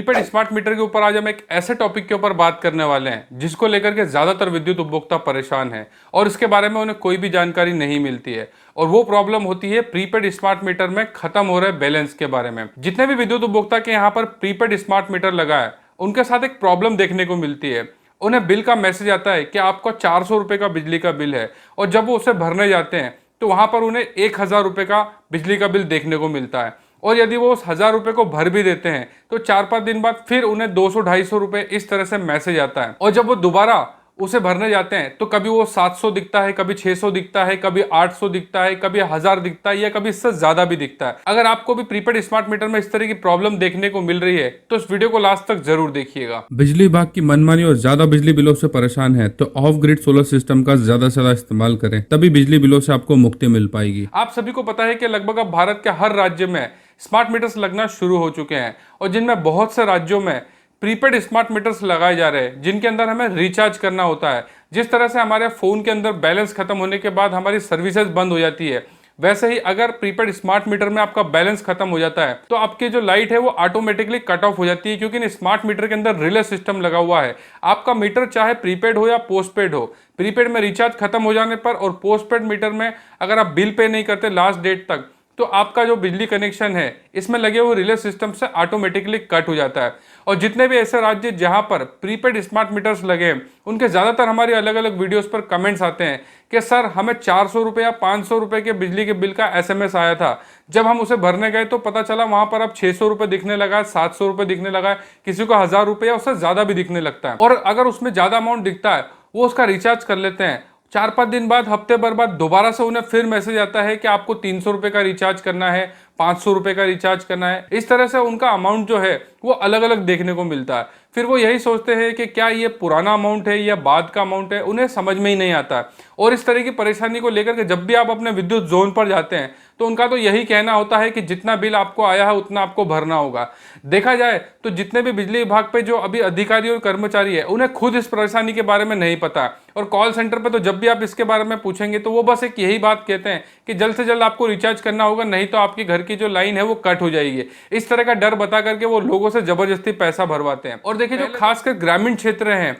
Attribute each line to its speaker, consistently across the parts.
Speaker 1: Prepaid smart meter के ऊपर आज हम एक ऐसे टॉपिक के ऊपर बात करने वाले हैं जिसको लेकर के ज़्यादातर विद्युत उपभोक्ता परेशान है और इसके बारे में उन्हें कोई भी जानकारी नहीं मिलती है। और वो प्रॉब्लम होती है प्रीपेड स्मार्ट मीटर में खत्म हो रहे बैलेंस के बारे में। जितने भी विद्युत उपभोक्ता के यहाँ पर प्रीपेड स्मार्ट मीटर लगा है उनके साथ एक प्रॉब्लम देखने को मिलती है। उन्हें बिल का मैसेज आता है कि आपका 400 रुपये का बिजली का बिल है और जब वो उसे भरने जाते हैं तो वहाँ पर उन्हें 1000 रुपये का बिजली का बिल देखने को मिलता है। और यदि वो उस 1000 रुपये को भर भी देते हैं तो 4-5 दिन बाद फिर उन्हें 200-250 रुपये इस तरह से मैसेज आता है। और जब वो दोबारा उसे भरने जाते हैं तो कभी वो 700 दिखता है, कभी 600 दिखता है, कभी 800 दिखता है, कभी 1000 दिखता है या कभी इससे ज्यादा भी दिखता है। अगर आपको भी प्रीपेड स्मार्ट मीटर में इस तरह की प्रॉब्लम देखने को मिल रही है तो इस वीडियो को लास्ट तक जरूर देखिएगा।
Speaker 2: बिजली विभाग की मनमानी और ज्यादा बिजली बिलों से परेशान है तो ऑफ ग्रिड सोलर सिस्टम का ज्यादा से ज्यादा इस्तेमाल करें, तभी बिजली बिलों से आपको मुक्ति मिल पाएगी।
Speaker 1: आप सभी को पता है कि लगभग अब भारत के हर राज्य में स्मार्ट मीटर्स लगना शुरू हो चुके हैं और जिनमें बहुत से राज्यों में प्रीपेड स्मार्ट मीटर्स लगाए जा रहे हैं जिनके अंदर हमें रिचार्ज करना होता है। जिस तरह से हमारे फोन के अंदर बैलेंस खत्म होने के बाद हमारी सर्विसेज बंद हो जाती है, वैसे ही अगर प्रीपेड स्मार्ट मीटर में आपका बैलेंस खत्म हो जाता है तो आपकी जो लाइट है वो ऑटोमेटिकली कट ऑफ हो जाती है, क्योंकि स्मार्ट मीटर के अंदर रिले सिस्टम लगा हुआ है। आपका मीटर चाहे प्रीपेड हो या पोस्टपेड हो, प्रीपेड में रिचार्ज खत्म हो जाने पर और पोस्टपेड मीटर में अगर आप बिल पे नहीं करते लास्ट डेट तक तो आपका जो बिजली कनेक्शन है इसमें लगे हुए रिले सिस्टम से ऑटोमेटिकली कट हो जाता है। और जितने भी ऐसे राज्य जहां पर प्रीपेड स्मार्ट मीटर्स लगे हैं उनके ज़्यादातर हमारी अलग अलग वीडियोस पर कमेंट्स आते हैं कि सर हमें 400 रुपये या 500 रुपये के बिजली के बिल का एसएमएस आया था, जब हम उसे भरने गए तो पता चला वहां पर अब 600 रुपये दिखने लगा है, 700 रुपये दिखने लगा है, किसी को 1000 रुपये या उससे ज़्यादा भी दिखने लगता है। और अगर उसमें ज़्यादा अमाउंट दिखता है वो उसका रिचार्ज कर लेते हैं। 4-5 दिन बाद, हफ्ते भर बाद दोबारा से उन्हें फिर मैसेज आता है कि आपको 300 रुपये का रिचार्ज करना है, 500 रुपये का रिचार्ज करना है। इस तरह से उनका अमाउंट जो है वो अलग अलग देखने को मिलता है। फिर वो यही सोचते हैं कि क्या ये पुराना अमाउंट है या बाद का अमाउंट है, उन्हें समझ में ही नहीं आता। और इस तरह की परेशानी को लेकर के जब भी आप अपने विद्युत जोन पर जाते हैं तो उनका तो यही कहना होता है कि जितना बिल आपको आया है उतना आपको भरना होगा। देखा जाए तो जितने भी बिजली विभाग पे जो अभी अधिकारी और कर्मचारी है उन्हें खुद इस परेशानी के बारे में नहीं पता। और कॉल सेंटर पे तो जब भी आप इसके बारे में पूछेंगे तो वो बस एक यही बात कहते हैं कि जल्द से जल्द आपको रिचार्ज करना होगा, नहीं तो आपके घर की जो लाइन है वो कट हो जाएगी। इस तरह का डर बता करके वो लोगों से जबरदस्ती पैसा भरवाते हैं। और देखिए, जो खासकर ग्रामीण क्षेत्र हैं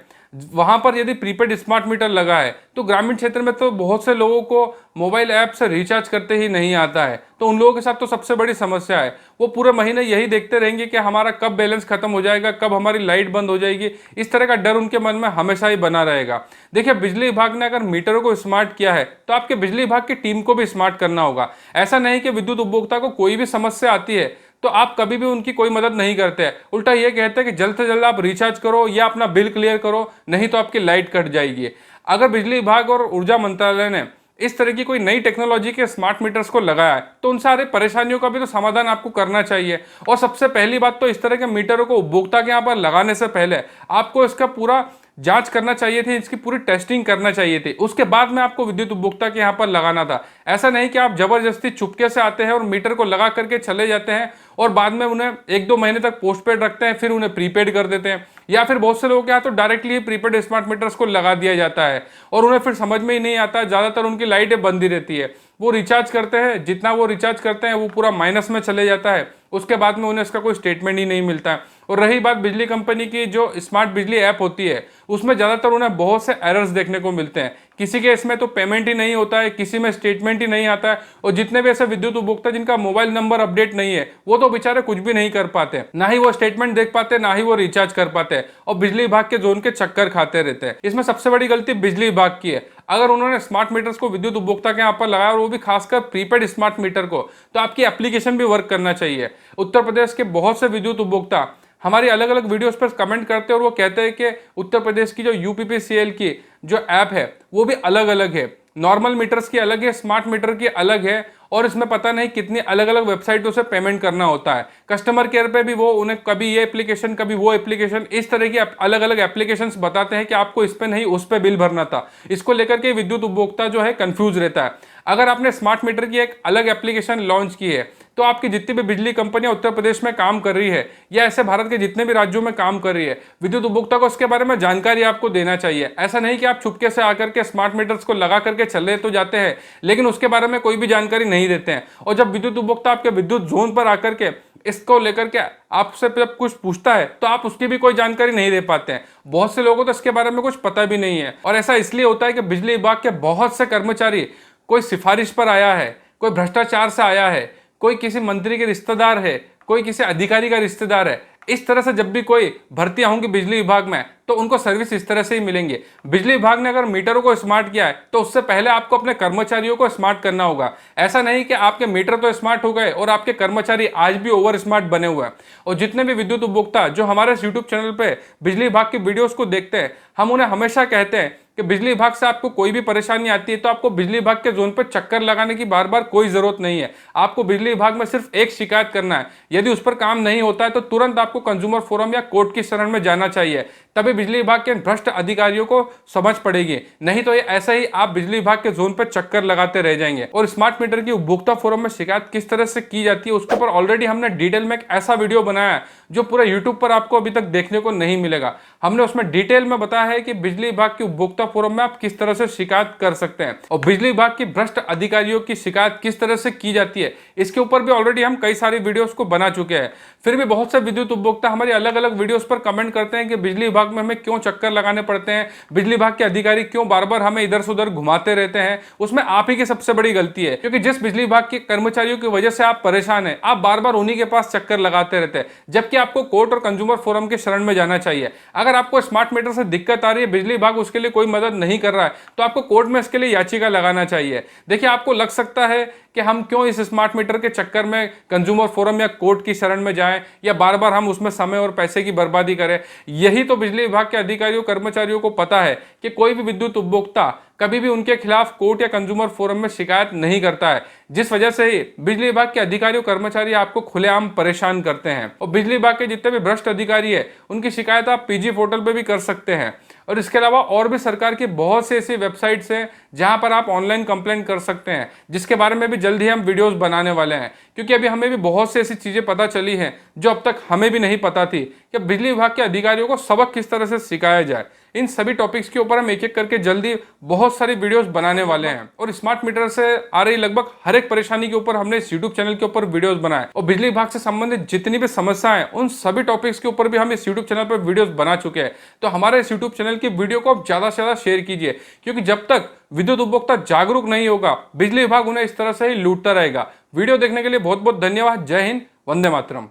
Speaker 1: वहां पर यदि प्रीपेड स्मार्ट मीटर लगा है तो ग्रामीण क्षेत्र में तो बहुत से लोगों को मोबाइल ऐप से रिचार्ज करते ही नहीं आता है, तो उन लोगों के साथ तो सबसे बड़ी समस्या है। वो पूरे महीने यही देखते रहेंगे कि हमारा कब बैलेंस खत्म हो जाएगा, कब हमारी लाइट बंद हो जाएगी। इस तरह का डर उनके मन में हमेशा ही बना रहेगा। देखिए, बिजली विभाग ने अगर मीटरों को स्मार्ट किया है तो आपके बिजली विभाग की टीम को भी स्मार्ट करना होगा। ऐसा नहीं कि विद्युत उपभोक्ता को कोई भी समस्या आती है तो आप कभी भी उनकी कोई मदद नहीं करते हैं, उल्टा ये कहते हैं कि जल्द से जल्द आप रिचार्ज करो या अपना बिल क्लियर करो, नहीं तो आपकी लाइट कट जाएगी। अगर बिजली विभाग और ऊर्जा मंत्रालय ने इस तरह की कोई नई टेक्नोलॉजी के स्मार्ट मीटर्स को लगाया है तो उन सारे परेशानियों का भी तो समाधान आपको करना चाहिए। और सबसे पहली बात तो इस तरह के मीटरों को उपभोक्ता के यहाँ पर लगाने से पहले आपको इसका पूरा जांच करना चाहिए थी, इसकी पूरी टेस्टिंग करना चाहिए थी, उसके बाद में आपको विद्युत उपभोक्ता के यहाँ पर लगाना था। ऐसा नहीं कि आप जबरदस्ती चुपके से आते हैं और मीटर को लगा करके चले जाते हैं और बाद में उन्हें 1-2 महीने तक पोस्टपेड रखते हैं, फिर उन्हें प्रीपेड कर देते हैं। या फिर बहुत से लोगों के यहाँ तो डायरेक्टली प्रीपेड स्मार्ट मीटर्स को लगा दिया जाता है और उन्हें फिर समझ में ही नहीं आता। ज़्यादातर उनकी लाइटें बंद ही रहती है, वो रिचार्ज करते हैं, जितना वो रिचार्ज करते हैं वो पूरा माइनस में चले जाता है, उसके बाद में उन्हें इसका कोई स्टेटमेंट ही नहीं मिलता है। और रही बात बिजली कंपनी की जो स्मार्ट बिजली ऐप होती है उसमें ज़्यादातर उन्हें बहुत से एरर्स देखने को मिलते हैं। किसी के इसमें तो पेमेंट ही नहीं होता है, किसी में स्टेटमेंट ही नहीं आता है। और जितने भी ऐसे विद्युत उपभोक्ता जिनका मोबाइल नंबर अपडेट नहीं है वो तो बेचारे कुछ भी नहीं कर पाते, ना ही वो स्टेटमेंट देख पाते, ना ही वो रिचार्ज कर पाते और बिजली विभाग के जोन के चक्कर खाते रहते हैं। इसमें सबसे बड़ी गलती बिजली विभाग की है। अगर उन्होंने स्मार्ट मीटर्स को विद्युत उपभोक्ता के यहाँ पर लगाया और वो भी खासकर प्रीपेड स्मार्ट मीटर को, तो आपकी एप्लीकेशन भी वर्क करना चाहिए। उत्तर प्रदेश के बहुत से विद्युत उपभोक्ता हमारी अलग अलग वीडियोस पर कमेंट करते हैं और वो कहते हैं कि उत्तर प्रदेश की जो यूपीपीसीएल की जो ऐप है वो भी अलग अलग है, नॉर्मल मीटर्स की अलग है, स्मार्ट मीटर की अलग है और इसमें पता नहीं कितनी अलग अलग वेबसाइटों से पेमेंट करना होता है। कस्टमर केयर पे भी वो उन्हें कभी ये एप्लीकेशन कभी वो एप्लीकेशन, इस तरह की अलग अलग एप्लीकेशंस बताते हैं कि आपको इस पे नहीं उस पे बिल भरना था। इसको लेकर के विद्युत उपभोक्ता जो है कंफ्यूज रहता है। अगर आपने स्मार्ट मीटर की एक अलग एप्लीकेशन लॉन्च की है तो आपकी जितनी भी बिजली कंपनियां उत्तर प्रदेश में काम कर रही है या ऐसे भारत के जितने भी राज्यों में काम कर रही है, विद्युत उपभोक्ता को इसके बारे में जानकारी आपको देना चाहिए। ऐसा नहीं कि आप चुपके से आकर के स्मार्ट मीटर्स को लगा करके चले तो जाते हैं लेकिन उसके बारे में कोई भी जानकारी नहीं देते हैं। और जब विद्युत उपभोक्ता आपके विद्युत जोन पर आकर के इसको लेकर के आपसे जब कुछ पूछता है तो आप उसकी भी कोई जानकारी नहीं दे पाते हैं। बहुत से लोगों को तो इसके बारे में कुछ पता भी नहीं है। और ऐसा इसलिए होता है कि बिजली विभाग के बहुत से कर्मचारी कोई सिफारिश पर आया है, कोई भ्रष्टाचार से आया है, कोई किसी मंत्री के रिश्तेदार है, कोई किसी अधिकारी का रिश्तेदार है। इस तरह से जब भी कोई भर्तियां होंगी बिजली विभाग में तो उनको सर्विस इस तरह से ही मिलेंगे। बिजली विभाग ने अगर मीटरों को स्मार्ट किया है तो उससे पहले आपको अपने कर्मचारियों को स्मार्ट करना होगा। ऐसा नहीं कि आपके मीटर तो स्मार्ट हो गए और आपके कर्मचारी आज भी ओवर स्मार्ट बने हुए हैं। और जितने भी विद्युत उपभोक्ता जो हमारे यूट्यूब चैनल पे बिजली विभाग की वीडियोस को देखते हैं, हम उन्हें हमेशा कहते हैं कि बिजली विभाग से आपको कोई भी परेशानी आती है तो आपको बिजली विभाग के जोन पर चक्कर लगाने की बार बार कोई जरूरत नहीं है। आपको बिजली विभाग में सिर्फ एक शिकायत करना है। यदि उस पर काम नहीं होता है तो तुरंत आपको कंज्यूमर फोरम या कोर्ट की शरण में जाना चाहिए, तभी बिजली विभाग के भ्रष्ट अधिकारियों को समझ पड़ेगी। नहीं तो ये ऐसा ही आप बिजली विभाग के जोन पर चक्कर लगाते रह जाएंगे। और स्मार्ट मीटर की उपभोक्ता फोरम में शिकायत किस तरह से की जाती है उसके ऊपर ऑलरेडी हमने डिटेल में एक ऐसा वीडियो बनाया है जो पूरा यूट्यूब पर आपको अभी तक देखने को नहीं मिलेगा। हमने उसमें डिटेल में बताया है कि बिजली विभाग की उपभोक्ता फोरम में आप किस तरह से शिकायत कर सकते हैं और बिजली विभाग की भ्रष्ट अधिकारियों की शिकायत किस तरह से की जाती है, इसके ऊपर भी ऑलरेडी हम कई सारी वीडियोस को बना चुके हैं। फिर भी बहुत से विद्युत उपभोक्ता हमारी अलग अलग वीडियोस पर कमेंट करते हैं कि बिजली विभाग में हमें क्यों चक्कर लगाने पड़ते हैं, बिजली विभाग के अधिकारी क्यों बार बार हमें इधर से उधर घुमाते रहते हैं। उसमें आप ही की सबसे बड़ी गलती है, क्योंकि जिस बिजली विभाग के कर्मचारियों की वजह से आप परेशान हैं, आप बार बार उन्हीं के पास चक्कर लगाते रहते हैं, जबकि आपको कोर्ट और कंज्यूमर फोरम के शरण में जाना चाहिए। अगर आपको स्मार्ट मीटर से दिक्कत आ रही है, बिजली विभाग उसके लिए कोई मदद नहीं कर रहा है, तो आपको कोर्ट में इसके लिए याचिका लगाना चाहिए। देखिए, आपको लग सकता है कि हम क्यों इस स्मार्ट मीटर के चक्कर में कंज्यूमर फोरम या कोर्ट की शरण में जाएं या बार बार हम उसमें समय और पैसे की बर्बादी करें। यही तो बिजली विभाग के अधिकारियों कर्मचारियों को पता है कि कोई भी विद्युत उपभोक्ता कभी भी उनके खिलाफ कोर्ट या कंज्यूमर फोरम में शिकायत नहीं करता है, जिस वजह से ही बिजली विभाग के अधिकारियों कर्मचारी आपको खुलेआम परेशान करते हैं। और बिजली विभाग के जितने भी भ्रष्ट अधिकारी है उनकी शिकायत आप पीजी पोर्टल पे भी कर सकते हैं। और इसके अलावा और भी सरकार की बहुत सी ऐसी वेबसाइट्स हैं जहां पर आप ऑनलाइन कंप्लेंट कर सकते हैं, जिसके बारे में भी जल्द ही हम वीडियोस बनाने वाले हैं। क्योंकि अभी हमें भी बहुत सी ऐसी चीजें पता चली हैं जो अब तक हमें भी नहीं पता थी कि बिजली विभाग के अधिकारियों को सबक किस तरह से सिखाया जाए। इन सभी टॉपिक्स के ऊपर हम एक एक करके जल्दी बहुत सारी वीडियोस बनाने वाले हैं। और स्मार्ट मीटर से आ रही लगभग हर एक परेशानी के ऊपर हमने इस यूट्यूब चैनल के ऊपर वीडियोस बनाए। और बिजली विभाग से संबंधित जितनी भी समस्याएं हैं उन सभी टॉपिक्स के ऊपर भी हम इस यूट्यूब चैनल पर वीडियोस बना चुके हैं। तो हमारे इस यूट्यूब चैनल की वीडियो को आप ज्यादा से ज्यादा शेयर कीजिए, क्योंकि जब तक विद्युत उपभोक्ता जागरूक नहीं होगा, बिजली विभाग उन्हें इस तरह से ही लूटता रहेगा। वीडियो देखने के लिए बहुत बहुत धन्यवाद। जय हिंद, वंदे मातरम।